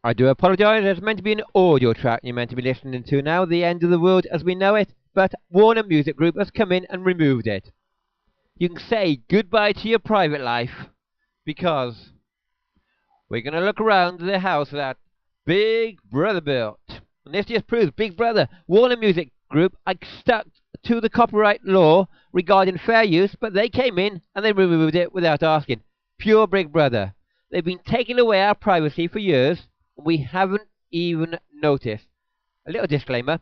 I do apologise, it's meant to be an audio track you're meant to be listening to now, The End of the World as we know it, but Warner Music Group has come in and removed it. You can say goodbye to your private life, because we're going to look around the house that Big Brother built. And this just proves Big Brother, Warner Music Group, are stuck to the copyright law regarding fair use, but they came in and they removed it without asking. Pure Big Brother. They've been taking away our privacy for years. We haven't even noticed. A little disclaimer.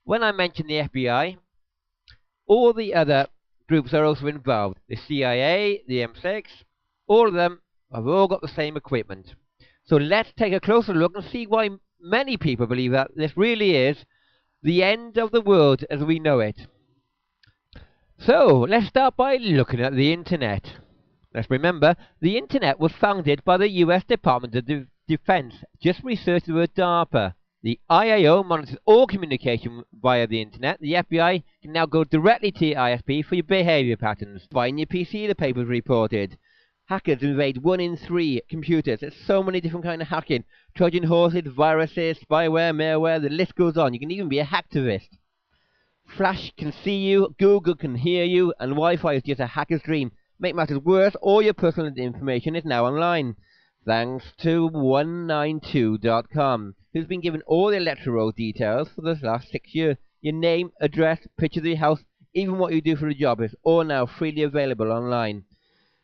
When I mention the FBI, all the other groups are also involved. The CIA, the M6, all of them have all got the same equipment. So let's take a closer look and see why many people believe that this really is the end of the world as we know it. So let's start by looking at the internet. Let's remember, the internet was founded by the US Department of Defense, just researched with DARPA. The IAO monitors all communication via the internet. The FBI can now go directly to your ISP for your behaviour patterns. Via your PC, the papers reported. Hackers invade 1 in 3 computers. There's so many different kinds of hacking. Trojan horses, viruses, spyware, malware, the list goes on. You can even be a hacktivist. Flash can see you, Google can hear you, and Wi-Fi is just a hacker's dream. Make matters worse, all your personal information is now online. Thanks to 192.com, who's been given all the electoral details for the last 6 years. Your name, address, picture of your house, even what you do for a job is all now freely available online.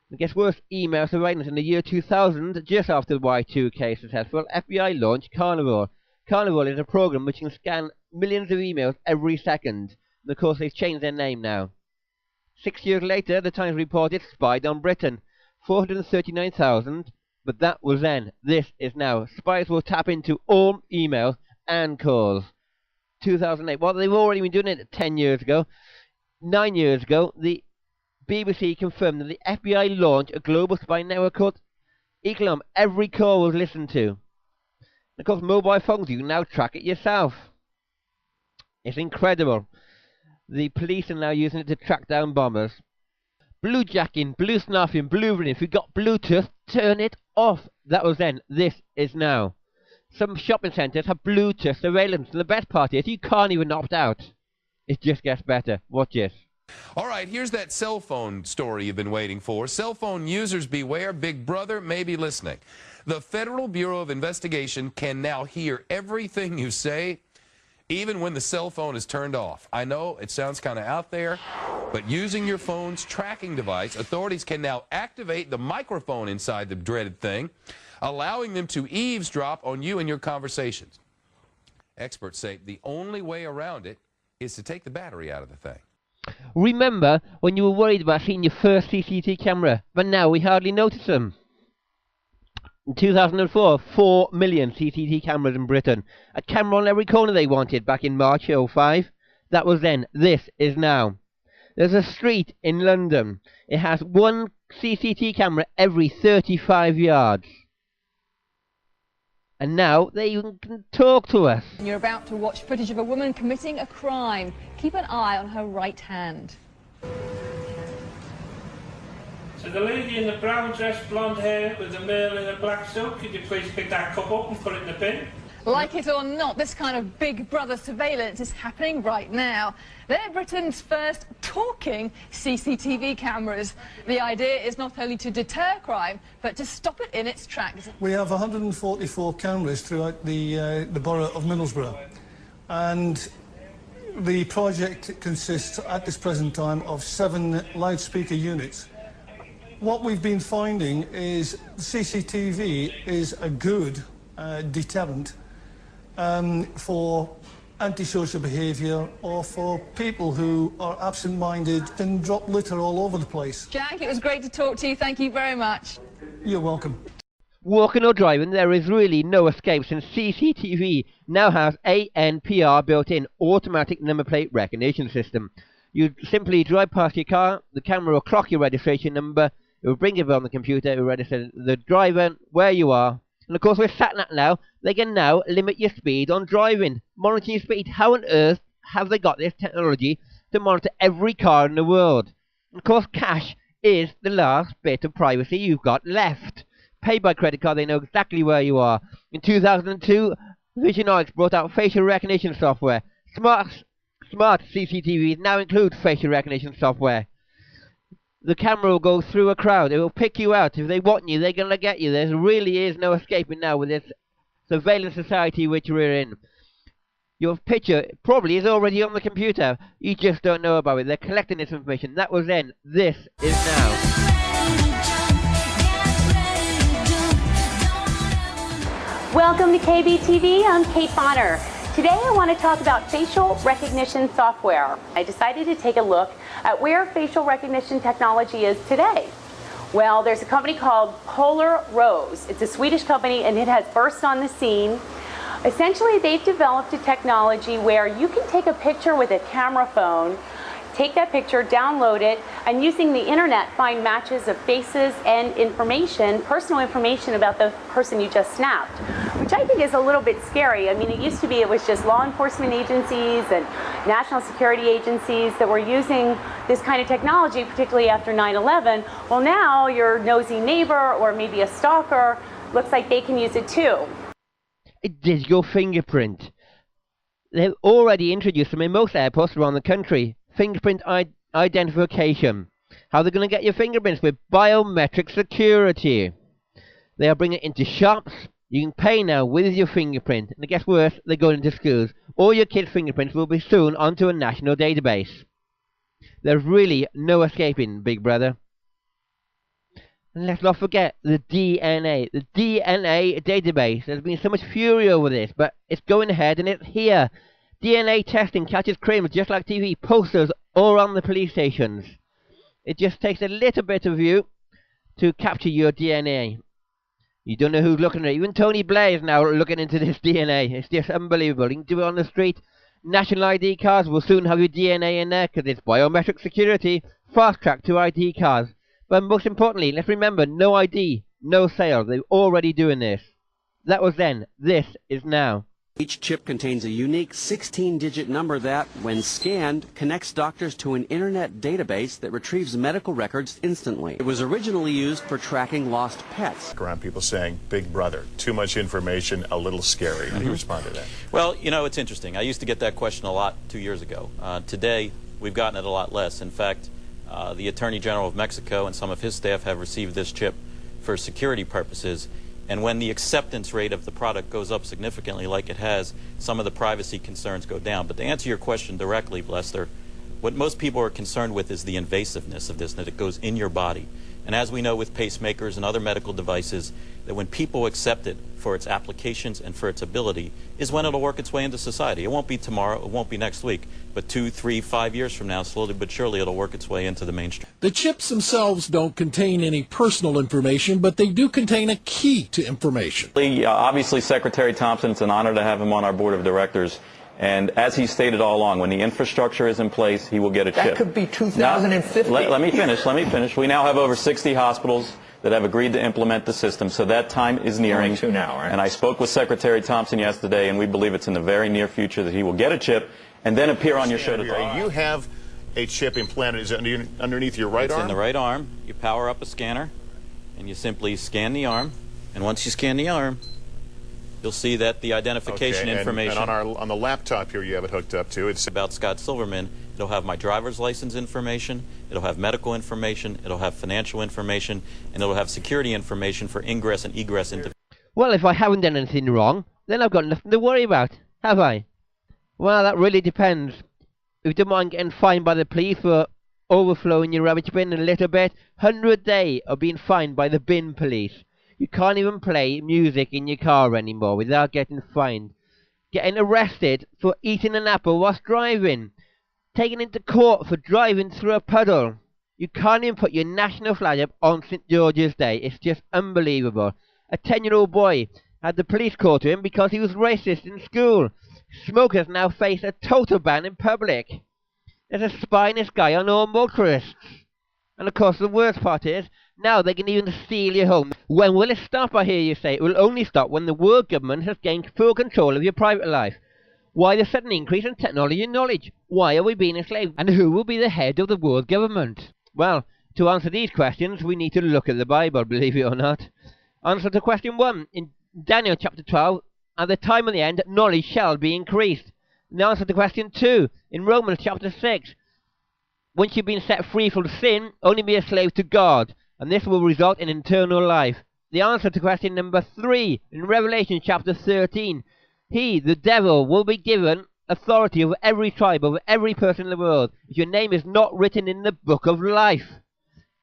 And guess worse, email surveillance. In the year 2000, just after the Y2K successful, FBI launched Carnival. Carnival is a program which can scan millions of emails every second. And of course, they've changed their name now. 6 years later, the Times reported spied on Britain. 439,000, but that was then. This is now. Spies will tap into all emails and calls. 2008. Well, they've already been doing it 10 years ago. 9 years ago, the BBC confirmed that the FBI launched a global spy network called Ecolom. Every call was listened to. And of course, mobile phones, you can now track it yourself. It's incredible. The police are now using it to track down bombers. Bluejacking, blue snuffing, blueberry. If you've got Bluetooth, turn it off. That was then. This is now. Some shopping centres have Bluetooth surveillance. And the best part is you can't even opt out. It just gets better. Watch this. All right, here's that cell phone story you've been waiting for. Cell phone users beware, Big Brother may be listening. The Federal Bureau of Investigation can now hear everything you say, even when the cell phone is turned off. I know it sounds kind of out there, but using your phone's tracking device, authorities can now activate the microphone inside the dreaded thing, allowing them to eavesdrop on you and your conversations. Experts say the only way around it is to take the battery out of the thing. Remember when you were worried about seeing your first CCTV camera, but now we hardly notice them. In 2004, 4 million CCTV cameras in Britain. A camera on every corner they wanted back in March 2005. That was then. This is now. There's a street in London. It has 1 CCTV camera every 35 yards. And now they even can talk to us. You're about to watch footage of a woman committing a crime. Keep an eye on her right hand. So the lady in the brown dress, blonde hair, with the male in a black suit, could you please pick that cup up and put it in the bin? Like it or not, this kind of Big Brother surveillance is happening right now. They're Britain's first talking CCTV cameras. The idea is not only to deter crime, but to stop it in its tracks. We have 144 cameras throughout the borough of Middlesbrough, and the project consists at this present time of 7 loudspeaker units. What we've been finding is CCTV is a good deterrent for antisocial behaviour or for people who are absent-minded and drop litter all over the place. Jack, it was great to talk to you. Thank you very much. You're welcome. Walking or driving, there is really no escape since CCTV now has ANPR built in, automatic number plate recognition system. You simply drive past your car, the camera will clock your registration number, it will bring it on the computer, it will register the driver, where you are. And of course with SatNav now, they can now limit your speed on driving. Monitoring your speed. How on earth have they got this technology to monitor every car in the world? And of course cash is the last bit of privacy you've got left. Pay by credit card, they know exactly where you are. In 2002, Visionox brought out facial recognition software. Smart CCTVs now include facial recognition software. The camera will go through a crowd. It will pick you out. If they want you, they're going to get you. There really is no escaping now with this surveillance society which we're in. Your picture probably is already on the computer. You just don't know about it. They're collecting this information. That was then. This is now. Welcome to KBTV. I'm Kate Bonner. Today I want to talk about facial recognition software. I decided to take a look at where facial recognition technology is today. Well, there's a company called Polar Rose. It's a Swedish company and it has burst on the scene. Essentially, they've developed a technology where you can take a picture with a camera phone, take that picture, download it, and using the internet find matches of faces and information, personal information about the person you just snapped, which I think is a little bit scary. I mean, it used to be it was just law enforcement agencies and national security agencies that were using this kind of technology, particularly after 9/11. Well, now your nosy neighbor or maybe a stalker looks like they can use it too. A digital fingerprint. They've already introduced them in most airports around the country. Fingerprint identification. How they're going to get your fingerprints with biometric security. They are bringing it into shops. You can pay now with your fingerprint. And it gets worse, they're going into schools. All your kids' fingerprints will be soon onto a national database. There's really no escaping, Big Brother. And let's not forget the DNA. The DNA database. There's been so much fury over this, but it's going ahead and it's here. DNA testing catches criminals just like TV. Posters all on the police stations. It just takes a little bit of you to capture your DNA. You don't know who's looking at it. Even Tony Blair is now looking into this DNA. It's just unbelievable. You can do it on the street. National ID cards will soon have your DNA in there because it's biometric security. Fast track to ID cards. But most importantly, let's remember, no ID, no sale. They're already doing this. That was then. This is now. Each chip contains a unique 16-digit number that, when scanned, connects doctors to an internet database that retrieves medical records instantly. It was originally used for tracking lost pets. Around people saying, Big Brother, too much information, a little scary. How do you respond to that? Well, you know, it's interesting. I used to get that question a lot 2 years ago. Today, we've gotten it a lot less. In fact, the Attorney General of Mexico and some of his staff have received this chip for security purposes. And when the acceptance rate of the product goes up significantly like it has, some of the privacy concerns go down. But to answer your question directly, Lester, what most people are concerned with is the invasiveness of this, that it goes in your body. And as we know with pacemakers and other medical devices, that when people accept it for its applications and for its ability is when it'll work its way into society. It won't be tomorrow, it won't be next week, but 2, 3, 5 years from now, slowly but surely it'll work its way into the mainstream. The chips themselves don't contain any personal information, but they do contain a key to information. Obviously, Secretary Thompson, it's an honor to have him on our board of directors. And as he stated all along, when the infrastructure is in place, he will get a chip. That could be 2050. Now, let me finish. We now have over 60 hospitals that have agreed to implement the system, so that time is nearing. Now, right? And I spoke with Secretary Thompson yesterday, and we believe it's in the very near future that he will get a chip and then appear on your show to talk. You have a chip implanted. Is it underneath your right arm? It's in the right arm. You power up a scanner, and you simply scan the arm. And once you scan the arm, you'll see that the identification information. And on the laptop here you have it hooked up to. It's about Scott Silverman. It'll have my driver's license information, it'll have medical information, it'll have financial information, and it'll have security information for ingress and egress into. Well, if I haven't done anything wrong, then I've got nothing to worry about, have I? Well, that really depends. If you don't mind getting fined by the police for overflowing your rubbish bin a little bit, 100 days of being fined by the bin police. You can't even play music in your car anymore without getting fined. Getting arrested for eating an apple whilst driving. Taken into court for driving through a puddle. You can't even put your national flag up on St. George's Day. It's just unbelievable. A 10-year-old boy had the police call to him because he was racist in school. Smokers now face a total ban in public. There's a spy in this guy on all motorists. And of course the worst part is, now they can even steal your home. When will it stop, I hear you say? It will only stop when the world government has gained full control of your private life. Why the sudden increase in technology and knowledge? Why are we being enslaved? And who will be the head of the world government? Well, to answer these questions, we need to look at the Bible, believe it or not. Answer to question 1. In Daniel chapter 12, at the time of the end, knowledge shall be increased. And the answer to question 2, in Romans chapter 6, once you've been set free from sin, only be a slave to God, and this will result in eternal life. The answer to question number 3, in Revelation chapter 13, he, the devil, will be given authority over every tribe, over every person in the world, if your name is not written in the book of life.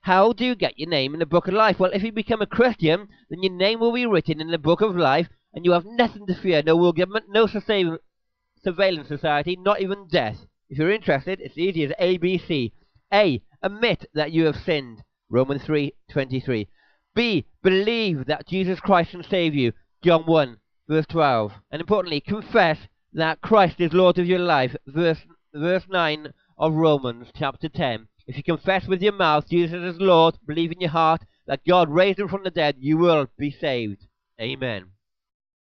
How do you get your name in the book of life? Well, if you become a Christian, then your name will be written in the book of life, and you have nothing to fear, no world government, no surveillance society, not even death. If you're interested, it's easy as ABC. A, admit that you have sinned, Romans 3:23. B, believe that Jesus Christ can save you, John 1, verse 12. And importantly, confess that Christ is Lord of your life, verse 9 of Romans chapter 10. If you confess with your mouth Jesus is Lord, believe in your heart that God raised him from the dead, you will be saved. Amen.